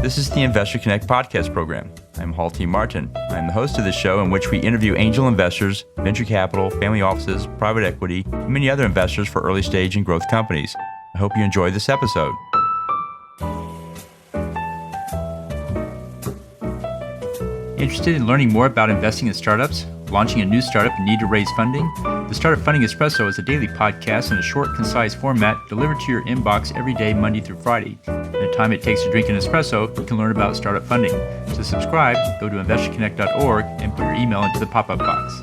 This is the Investor Connect podcast program. I'm Hall T. Martin. I'm the host of this show in which we interview angel investors, venture capital, family offices, private equity, and many other investors for early stage and growth companies. I hope you enjoy this episode. Interested in learning more about investing in startups, launching a new startup and need to raise funding? The Startup Funding Espresso is a daily podcast in a short, concise format delivered to your inbox every day, Monday through Friday. In the time it takes to drink an espresso, you can learn about startup funding. To subscribe, go to investorconnect.org and put your email into the pop-up box.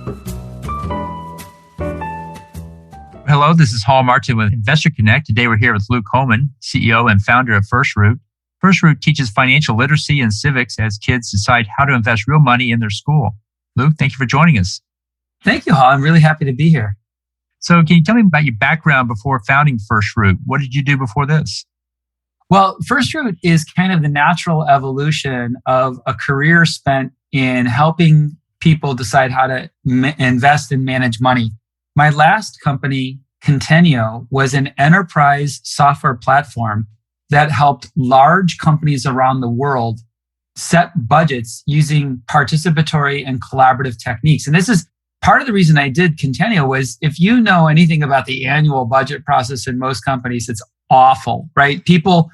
Hello, this is Hall Martin with Investor Connect. Today we're here with Luke Hohmann, CEO and founder of FirstRoot. FirstRoot teaches financial literacy and civics as kids decide how to invest real money in their school. Luke, thank you for joining us. Thank you, Hall. I'm really happy to be here. So can you tell me about your background before founding FirstRoot? What did you do before this? Well, FirstRoot is kind of the natural evolution of a career spent in helping people decide how to invest and manage money. My last company, Contenio, was an enterprise software platform that helped large companies around the world set budgets using participatory and collaborative techniques. And this is part of the reason I did Contenio was if you know anything about the annual budget process in most companies, it's awful, right? People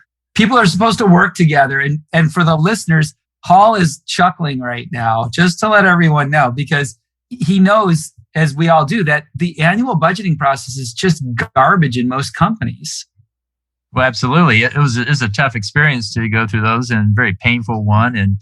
are supposed to work together. And for the listeners, Hall is chuckling right now, just to let everyone know, because he knows, as we all do, that the annual budgeting process is just garbage in most companies. Well, absolutely. It was a tough experience to go through those, and very painful one, and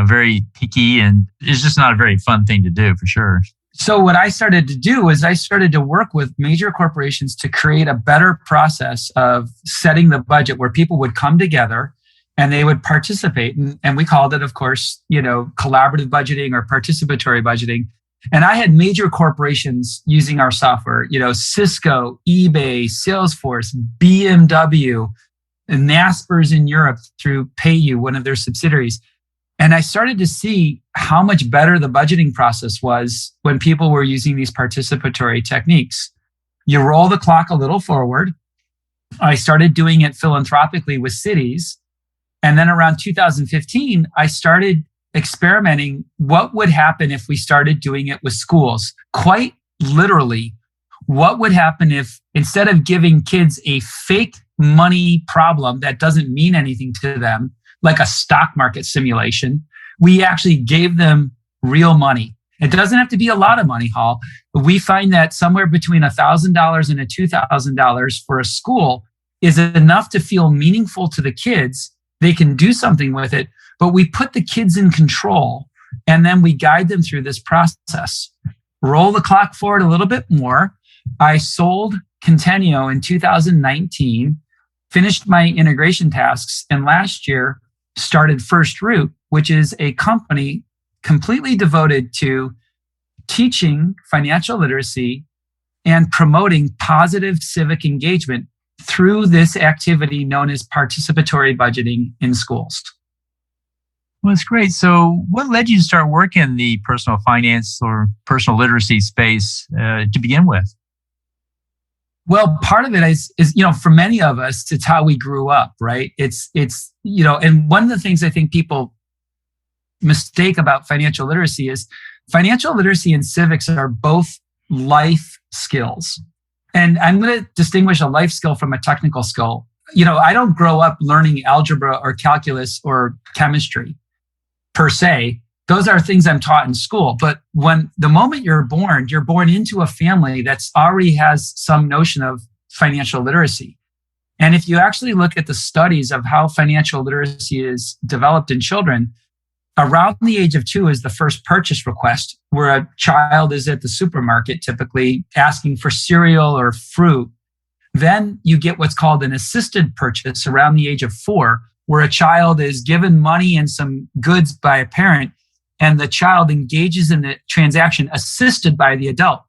very picky, and it's just not a very fun thing to do for sure. So what I started to do is I started to work with major corporations to create a better process of setting the budget where people would come together and they would participate. And we called it, of course, collaborative budgeting or participatory budgeting. And I had major corporations using our software, Cisco, eBay, Salesforce, BMW, and Naspers in Europe through PayU, one of their subsidiaries. And I started to see how much better the budgeting process was when people were using these participatory techniques. You roll the clock a little forward. I started doing it philanthropically with cities. And then around 2015, I started experimenting what would happen if we started doing it with schools. Quite literally, what would happen if instead of giving kids a fake money problem that doesn't mean anything to them, like a stock market simulation, we actually gave them real money. It doesn't have to be a lot of money, Hall. We find that somewhere between $1,000 and $2,000 for a school is enough to feel meaningful to the kids. They can do something with it, but we put the kids in control and then we guide them through this process. Roll the clock forward a little bit more. I sold Contenio in 2019, finished my integration tasks, and last year started FirstRoot, which is a company completely devoted to teaching financial literacy and promoting positive civic engagement through this activity known as participatory budgeting in schools. Well, that's great. So what led you to start working in the personal finance or personal literacy space to begin with? Well, part of it is for many of us, it's how we grew up, right? It's and one of the things I think people mistake about financial literacy is financial literacy and civics are both life skills. And I'm going to distinguish a life skill from a technical skill. I don't grow up learning algebra or calculus or chemistry per se. Those are things I'm taught in school. But the moment you're born into a family that's already has some notion of financial literacy. And if you actually look at the studies of how financial literacy is developed in children, around the age of 2 is the first purchase request, where a child is at the supermarket, typically asking for cereal or fruit. Then you get what's called an assisted purchase around the age of 4, where a child is given money and some goods by a parent, and the child engages in the transaction assisted by the adult.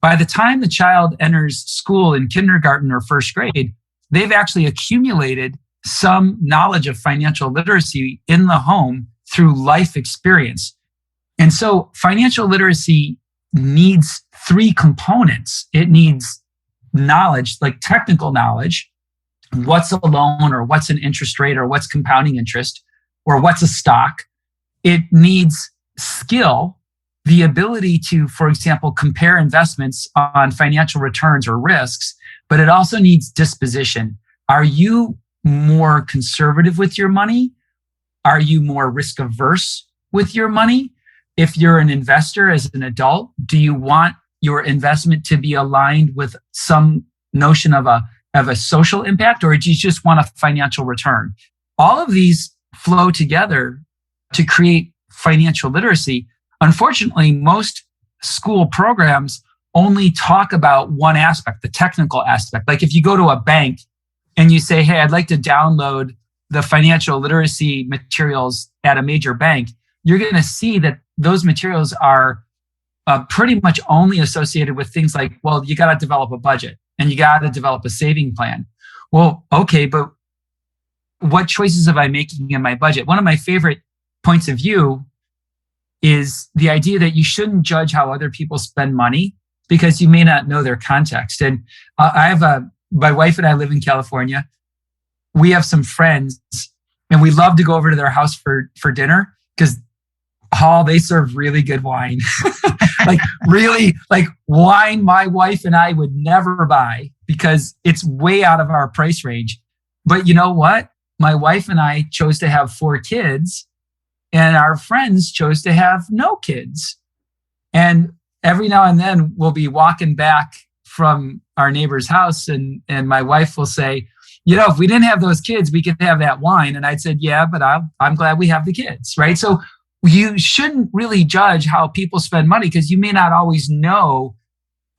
By the time the child enters school in kindergarten or first grade, they've actually accumulated some knowledge of financial literacy in the home through life experience. And so financial literacy needs 3 components. It needs knowledge, like technical knowledge, what's a loan or what's an interest rate or what's compounding interest. or what's a stock. It needs skill, the ability to, for example, compare investments on financial returns or risks, but it also needs disposition. Are you more conservative with your money? Are you more risk averse with your money? If you're an investor as an adult, do you want your investment to be aligned with some notion of a social impact, or do you just want a financial return? All of these flow together to create financial literacy. Unfortunately, most school programs only talk about one aspect, the technical aspect. Like if you go to a bank and you say, hey, I'd like to download the financial literacy materials at a major bank, you're going to see that those materials are pretty much only associated with things like, well, you got to develop a budget and you got to develop a saving plan. Well, okay, but what choices am I making in my budget? One of my favorite points of view is the idea that you shouldn't judge how other people spend money because you may not know their context. And my wife and I live in California. We have some friends and we love to go over to their house for dinner because they serve really good wine. like wine my wife and I would never buy because it's way out of our price range. But you know what? My wife and I chose to have 4 kids and our friends chose to have no kids. And every now and then we'll be walking back from our neighbor's house and my wife will say, if we didn't have those kids, we could have that wine. And I'd said, yeah, but I'm glad we have the kids, right? So you shouldn't really judge how people spend money because you may not always know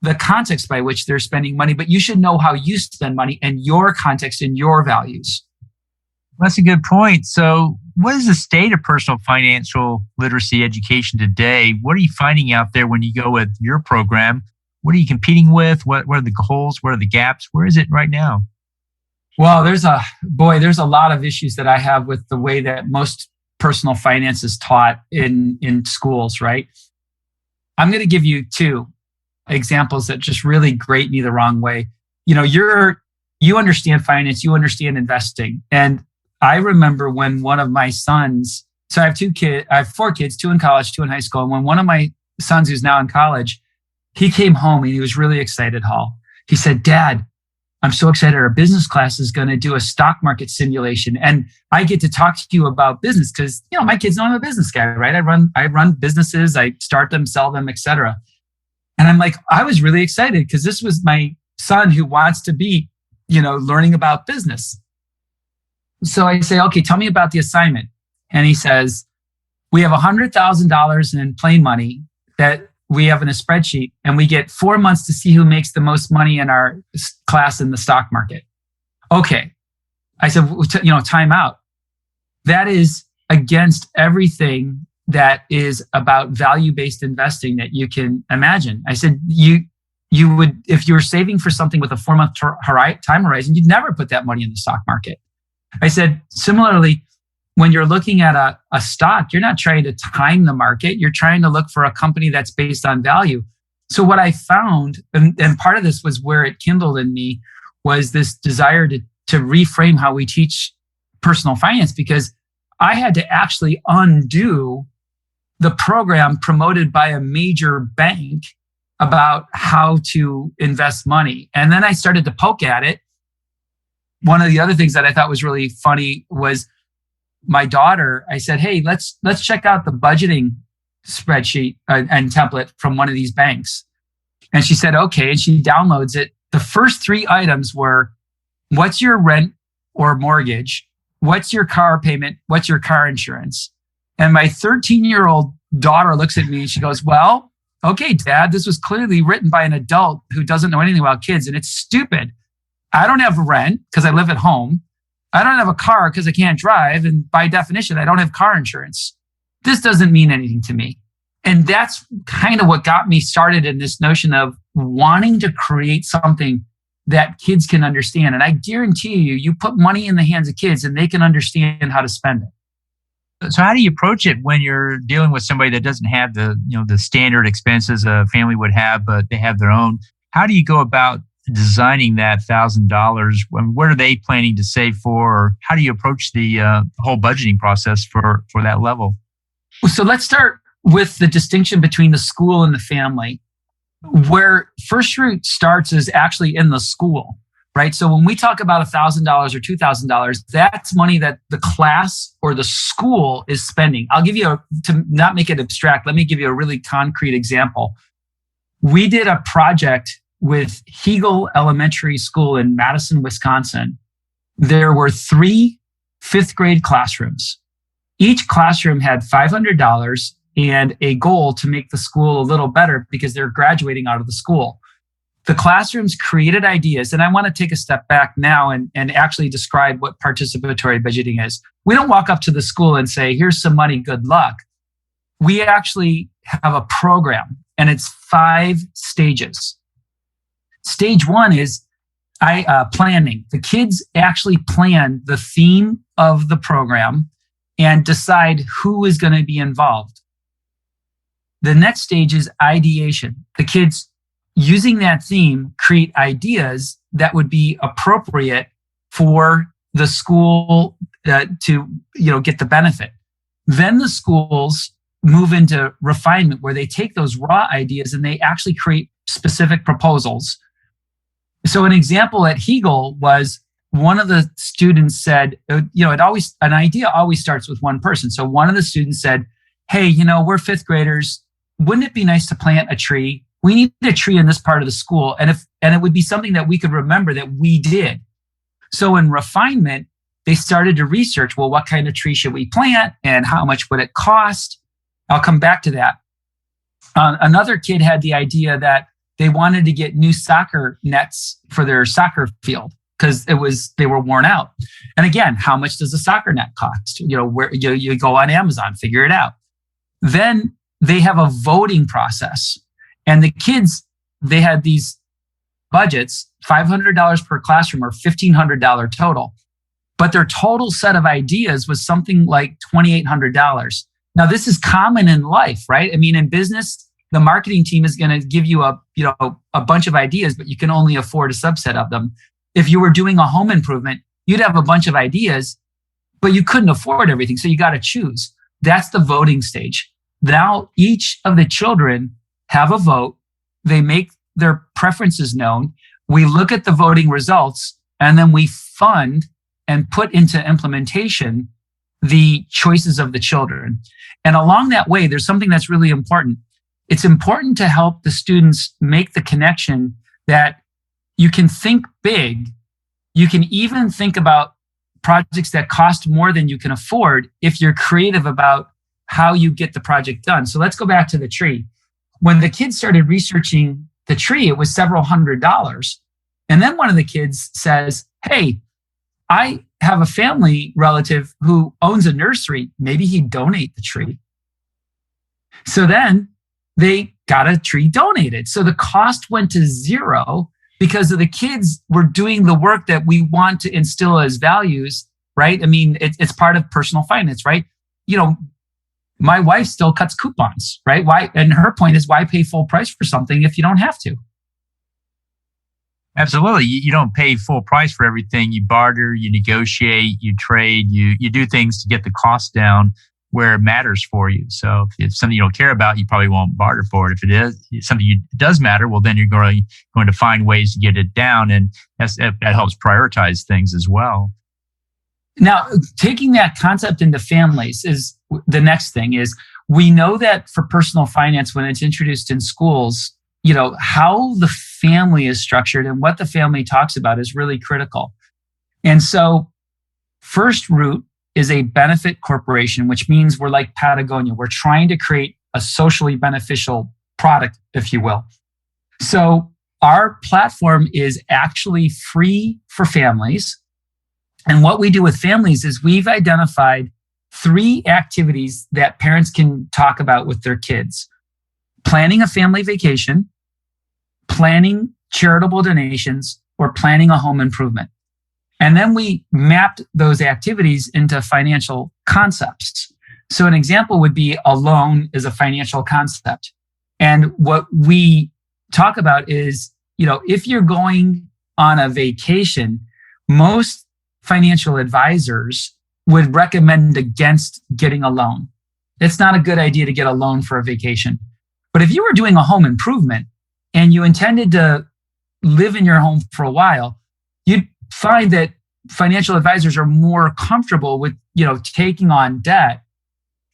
the context by which they're spending money, but you should know how you spend money and your context and your values. That's a good point. So what is the state of personal financial literacy education today? What are you finding out there when you go with your program? What are you competing with? What are the goals? What are the gaps? Where is it right now? Well, there's a lot of issues that I have with the way that most personal finance is taught in schools, right? I'm going to give you 2 examples that just really grate me the wrong way. You understand finance, you understand investing. And I remember when one of my sons, so I have 4 kids, 2 in college, 2 in high school. And when one of my sons who's now in college, he came home and he was really excited, Hall. He said, Dad, I'm so excited. Our business class is going to do a stock market simulation. And I get to talk to you about business because, my kids know I'm a business guy, right? I run businesses, I start them, sell them, etc. And I'm like, I was really excited because this was my son who wants to be, learning about business. So I say, okay, tell me about the assignment. And he says, we have $100,000 in plain money that we have in a spreadsheet and we get 4 months to see who makes the most money in our class in the stock market. Okay. I said, time out. That is against everything that is about value-based investing that you can imagine. I said, you would, if you were saving for something with a 4-month time horizon, you'd never put that money in the stock market. I said, similarly, when you're looking at a stock, you're not trying to time the market. You're trying to look for a company that's based on value. So what I found, and part of this was where it kindled in me, was this desire to reframe how we teach personal finance, because I had to actually undo the program promoted by a major bank about how to invest money. And then I started to poke at it. One of the other things that I thought was really funny was my daughter, I said, hey, let's check out the budgeting spreadsheet and template from one of these banks. And she said, okay. And she downloads it. The first 3 items were, what's your rent or mortgage? What's your car payment? What's your car insurance? And my 13-year-old daughter looks at me and she goes, well, okay, Dad, this was clearly written by an adult who doesn't know anything about kids. And it's stupid. I don't have rent because I live at home. I don't have a car because I can't drive. And by definition, I don't have car insurance. This doesn't mean anything to me. And that's kind of what got me started in this notion of wanting to create something that kids can understand. And I guarantee you put money in the hands of kids and they can understand how to spend it. So how do you approach it when you're dealing with somebody that doesn't have the standard expenses a family would have, but they have their own? How do you go about designing that $1,000, what are they planning to save for, or how do you approach the whole budgeting process for that level? So let's start with the distinction between the school and the family. Where FirstRoot starts is actually in the school, right? So when we talk about $1,000 or $2,000, that's money that the class or the school is spending. I'll give you to not make it abstract, let me give you a really concrete example. We did a project with Hegel Elementary School in Madison, Wisconsin. There were 3 fifth grade classrooms. Each classroom had $500 and a goal to make the school a little better because they're graduating out of the school. The classrooms created ideas, and I want to take a step back now and actually describe what participatory budgeting is. We don't walk up to the school and say, here's some money, good luck. We actually have a program, and it's 5 stages. Stage 1 is planning. The kids actually plan the theme of the program and decide who is going to be involved. The next stage is ideation. The kids, using that theme, create ideas that would be appropriate for the school to get the benefit. Then the schools move into refinement, where they take those raw ideas and they actually create specific proposals. So an example at Hegel was one of the students said, an idea always starts with one person. So one of the students said, hey, we're 5th graders. Wouldn't it be nice to plant a tree? We need a tree in this part of the school. And it would be something that we could remember that we did. So in refinement, they started to research, well, what kind of tree should we plant and how much would it cost? I'll come back to that. Another kid had the idea that they wanted to get new soccer nets for their soccer field because they were worn out. And again, how much does a soccer net cost? Where you go on Amazon, figure it out. Then they have a voting process. And the kids, they had these budgets, $500 per classroom or $1,500 total. But their total set of ideas was something like $2,800. Now, this is common in life, right? I mean, in business, the marketing team is going to give you a bunch of ideas, but you can only afford a subset of them. If you were doing a home improvement, you'd have a bunch of ideas, but you couldn't afford everything. So you got to choose. That's the voting stage. Now, each of the children have a vote. They make their preferences known. We look at the voting results, and then we fund and put into implementation the choices of the children. And along that way, there's something that's really important. It's important to help the students make the connection that you can think big. You can even think about projects that cost more than you can afford if you're creative about how you get the project done. So let's go back to the tree. When the kids started researching the tree, it was several $100s. And then one of the kids says, hey, I have a family relative who owns a nursery. Maybe he'd donate the tree. So then they got a tree donated. So the cost went to zero because of the kids were doing the work that we want to instill as values, right? I mean, it's part of personal finance, right? My wife still cuts coupons, right? Why? And her point is, why pay full price for something if you don't have to? Absolutely. You don't pay full price for everything. You barter, you negotiate, you trade, you do things to get the cost down where it matters for you. So if it's something you don't care about, you probably won't barter for it. If it is something does matter, well, then you're going to find ways to get it down. And that helps prioritize things as well. Now, taking that concept into families is the next thing. Is we know that for personal finance, when it's introduced in schools, how the family is structured and what the family talks about is really critical. And so FirstRoot is a benefit corporation, which means we're like Patagonia. We're trying to create a socially beneficial product, if you will. So our platform is actually free for families. And what we do with families is we've identified 3 activities that parents can talk about with their kids: planning a family vacation, planning charitable donations, or planning a home improvement. And then we mapped those activities into financial concepts. So an example would be a loan is a financial concept. And what we talk about is if you're going on a vacation, most financial advisors would recommend against getting a loan. It's not a good idea to get a loan for a vacation. But if you were doing a home improvement and you intended to live in your home for a while, you'd find that financial advisors are more comfortable with, taking on debt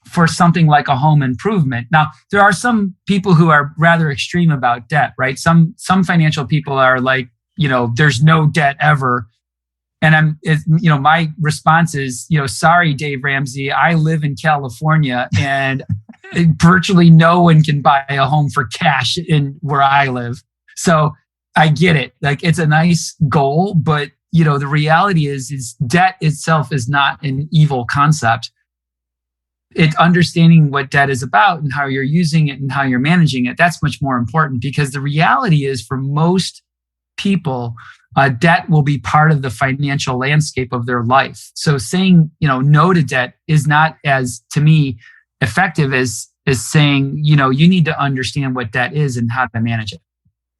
for something like a home improvement. Now, there are some people who are rather extreme about debt, right? Some financial people are like, there's no debt ever. And my response is, sorry, Dave Ramsey, I live in California and virtually no one can buy a home for cash in where I live. So I get it. Like, it's a nice goal, but the reality is debt itself is not an evil concept. It's understanding what debt is about and how you're using it and how you're managing it. That's much more important, because the reality is, for most people, debt will be part of the financial landscape of their life. So saying, no to debt is not as, to me, effective as saying, you need to understand what debt is and how to manage it.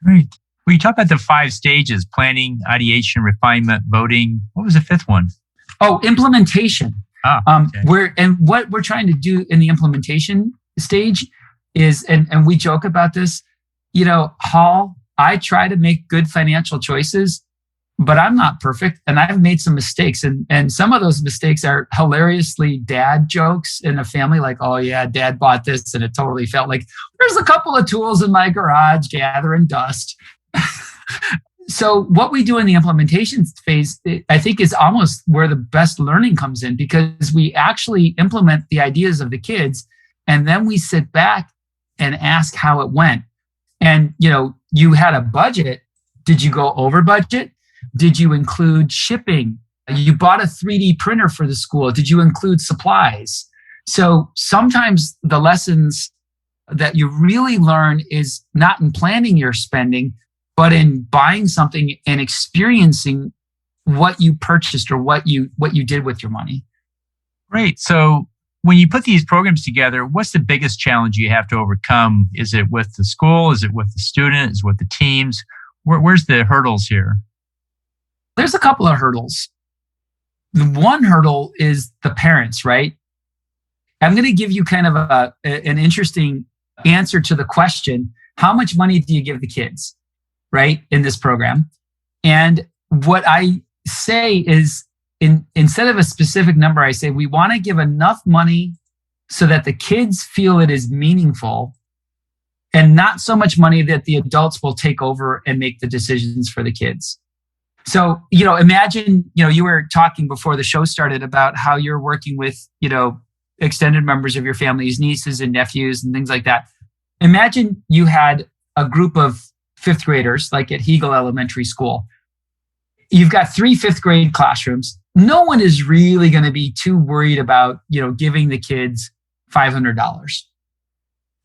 Right. Well, you talked about the 5 stages: planning, ideation, refinement, voting. What was the 5th one? Oh, implementation. Okay. What we're trying to do in the implementation stage is, and we joke about this, Hall, I try to make good financial choices, but I'm not perfect. And I've made some mistakes. And some of those mistakes are hilariously dad jokes in a family, like, oh yeah, dad bought this and it totally felt like there's a couple of tools in my garage gathering dust. So what we do in the implementation phase, I think, is almost where the best learning comes in, because we actually implement the ideas of the kids, and then we sit back and ask how it went. And, you had a budget. Did you go over budget? Did you include shipping? You bought a 3D printer for the school. Did you include supplies? So sometimes the lessons that you really learn is not in planning your spending, but in buying something and experiencing what you purchased or what you did with your money. Great. So when you put these programs together, what's the biggest challenge you have to overcome? Is it with the school? Is it with the student? Is it with the teams? Where's the hurdles here? There's a couple of hurdles. The one hurdle is the parents, right? I'm going to give you kind of an interesting answer to the question: how much money do you give the kids, right, in this program? And what I say is, instead of a specific number, I say we want to give enough money so that the kids feel it is meaningful, and not so much money that the adults will take over and make the decisions for the kids. So, imagine, you were talking before the show started about how you're working with, extended members of your family's nieces and nephews and things like that. Imagine you had a group of 5th graders, like at Hegel Elementary School. You've got 3 5th grade classrooms. No one is really going to be too worried about, giving the kids $500.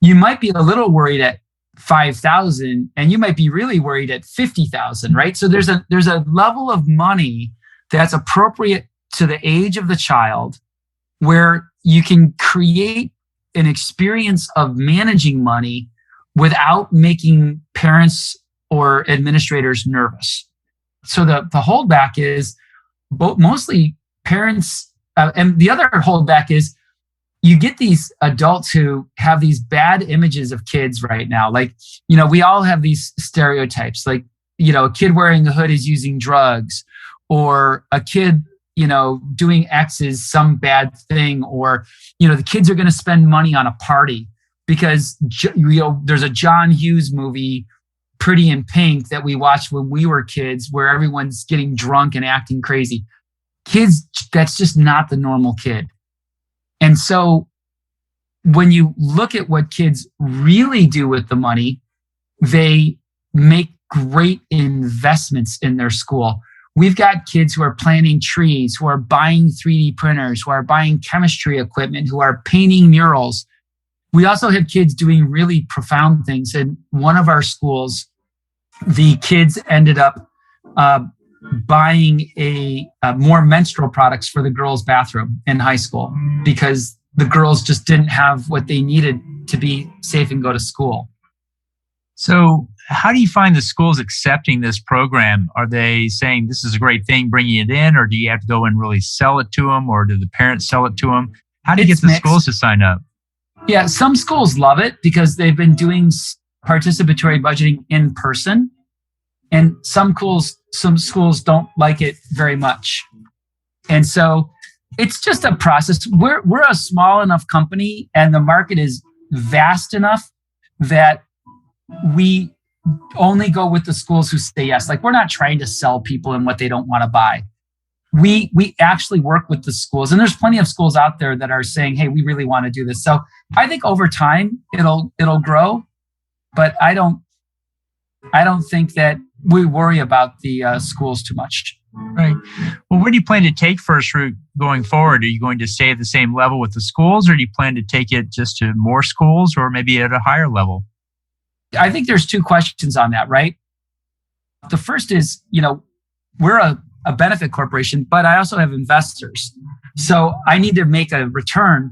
You might be a little worried at $5,000, and you might be really worried at $50,000, right? So there's a level of money that's appropriate to the age of the child, where you can create an experience of managing money without making parents or administrators nervous. So the holdback is mostly parents, and the other holdback is you get these adults who have these bad images of kids right now. Like, we all have these stereotypes, like, a kid wearing a hood is using drugs, or a kid, doing X is some bad thing, or, the kids are going to spend money on a party because, there's a John Hughes movie, Pretty in Pink, that we watched when we were kids, where everyone's getting drunk and acting crazy. Kids, that's just not the normal kid. And so when you look at what kids really do with the money, they make great investments in their school. We've got kids who are planting trees, who are buying 3D printers, who are buying chemistry equipment, who are painting murals. We also have kids doing really profound things. In one of our schools, the kids ended up buying more menstrual products for the girls' bathroom in high school, because the girls just didn't have what they needed to be safe and go to school. So how do you find the schools accepting this program? Are they saying this is a great thing, bringing it in, or do you have to go and really sell it to them, or do the parents sell it to them? How do you get the schools to sign up? Yeah, some schools love it because they've been doing participatory budgeting in person, and some schools don't like it very much. And so it's just a process. We're a small enough company, and the market is vast enough that we only go with the schools who say yes. Like, we're not trying to sell people in what they don't want to buy. We actually work with the schools, and there's plenty of schools out there that are saying, "Hey, we really want to do this." So I think over time it'll grow, but I don't think that we worry about the schools too much. Right. Well, where do you plan to take FirstRoot going forward? Are you going to stay at the same level with the schools, or do you plan to take it just to more schools, or maybe at a higher level? I think there's two questions on that, right? The first is, we're a benefit corporation, but I also have investors. So I need to make a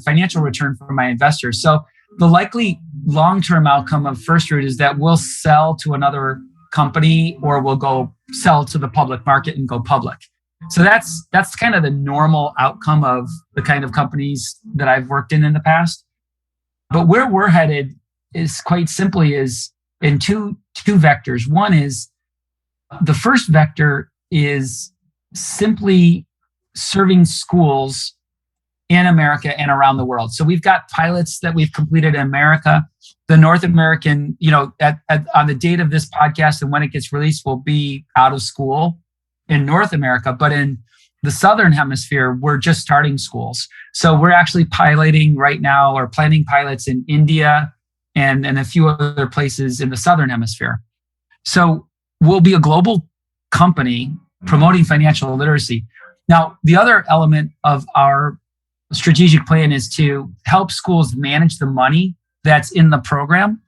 financial return for my investors. So the likely long-term outcome of FirstRoot is that we'll sell to another company, or we'll go sell to the public market and go public. So that's kind of the normal outcome of the kind of companies that I've worked in the past. But where we're headed is quite simply is in two vectors. One is, the first vector is simply serving schools in America and around the world. So we've got pilots that we've completed in America. The North American, on the date of this podcast and when it gets released, will be out of school in North America. But in the Southern Hemisphere, we're just starting schools. So we're actually piloting right now, or planning pilots in India and a few other places in the Southern Hemisphere. So we'll be a global company promoting financial literacy. Now, the other element of our strategic plan is to help schools manage the money that's in the program.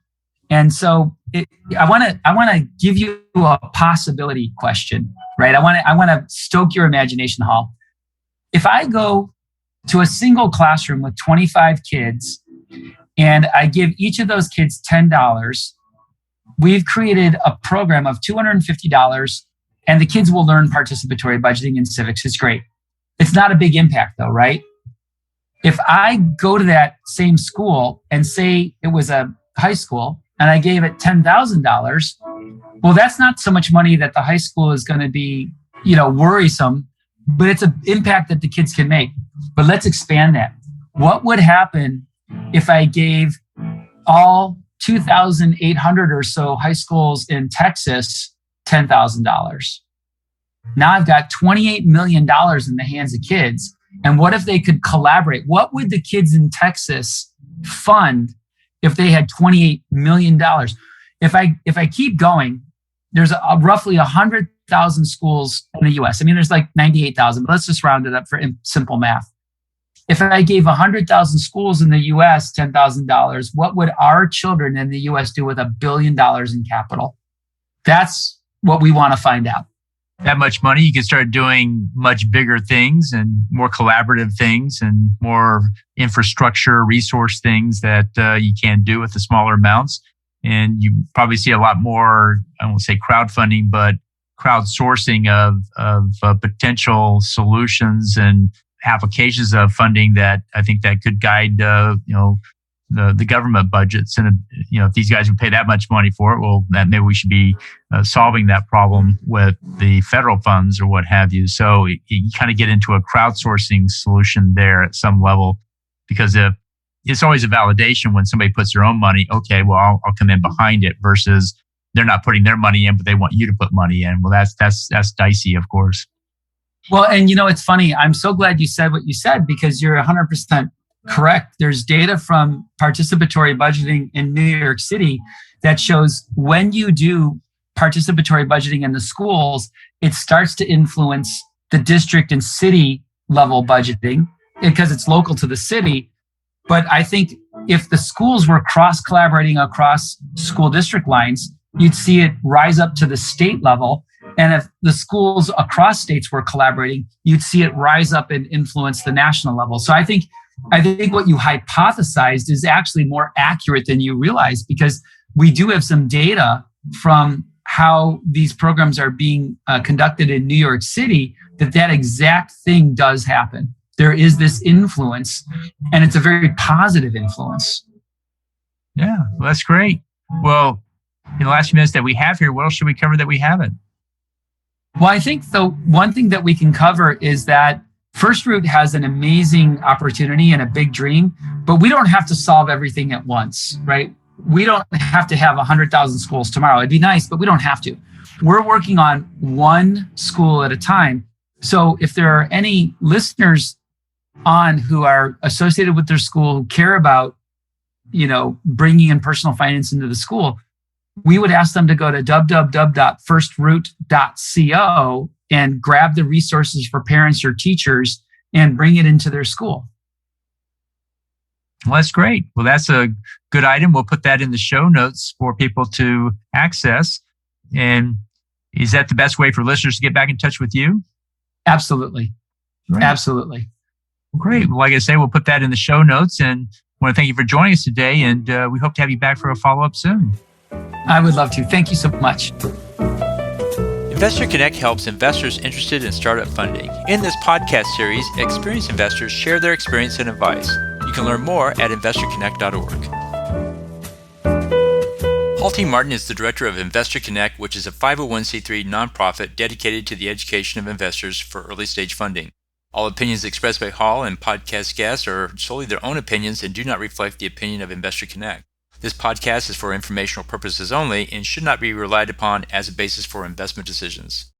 And so I want to give you a possibility question, right? I want to stoke your imagination, Hall. If I go to a single classroom with 25 kids and I give each of those kids $10, we've created a program of $250, and the kids will learn participatory budgeting and civics. It's great. It's not a big impact though, right? If I go to that same school and say it was a high school and I gave it $10,000, well, that's not so much money that the high school is going to be, worrisome, but it's an impact that the kids can make. But let's expand that. What would happen if I gave all 2,800 or so high schools in Texas $10,000? Now I've got $28 million in the hands of kids. And what if they could collaborate? What would the kids in Texas fund if they had $28 million? If I keep going, there's roughly 100,000 schools in the US. I mean, there's like 98,000, but let's just round it up for simple math. If I gave 100,000 schools in the US $10,000, what would our children in the US do with $1 billion in capital? That's what we want to find out. That much money, you can start doing much bigger things and more collaborative things and more infrastructure resource things that you can't do with the smaller amounts. And you probably see a lot more, I won't say crowdfunding, but crowdsourcing of potential solutions and applications of funding that I think that could guide the government budgets. And if these guys would pay that much money for it, well, then maybe we should be solving that problem with the federal funds or what have you. So you kind of get into a crowdsourcing solution there at some level, because if it's always a validation when somebody puts their own money, okay, well, I'll come in behind it, versus they're not putting their money in, but they want you to put money in. Well, that's dicey, of course. Well, and it's funny. I'm so glad you said what you said, because you're 100% correct. There's data from participatory budgeting in New York City that shows when you do participatory budgeting in the schools, it starts to influence the district and city level budgeting because it's local to the city. But I think if the schools were cross-collaborating across school district lines, you'd see it rise up to the state level. And if the schools across states were collaborating, you'd see it rise up and influence the national level. So I think what you hypothesized is actually more accurate than you realize, because we do have some data from how these programs are being conducted in New York City, that exact thing does happen. There is this influence, and it's a very positive influence. Yeah, well, that's great. Well, in the last few minutes that we have here, what else should we cover that we haven't? Well, I think the one thing that we can cover is that FirstRoot has an amazing opportunity and a big dream, but we don't have to solve everything at once, right? We don't have to have 100,000 schools tomorrow. It'd be nice, but we don't have to. We're working on one school at a time. So if there are any listeners on who are associated with their school, who care about, bringing in personal finance into the school, we would ask them to go to www.firstroot.co and grab the resources for parents or teachers and bring it into their school. Well, that's great. Well, that's a good item. We'll put that in the show notes for people to access. And is that the best way for listeners to get back in touch with you? Absolutely. Right. Absolutely. Well, great. Well, like I say, we'll put that in the show notes, and I want to thank you for joining us today. And we hope to have you back for a follow-up soon. I would love to. Thank you so much. Investor Connect helps investors interested in startup funding. In this podcast series, experienced investors share their experience and advice. You can learn more at investorconnect.org. Paul T. Martin is the director of Investor Connect, which is a 501c3 nonprofit dedicated to the education of investors for early stage funding. All opinions expressed by Hall and podcast guests are solely their own opinions and do not reflect the opinion of Investor Connect. This podcast is for informational purposes only and should not be relied upon as a basis for investment decisions.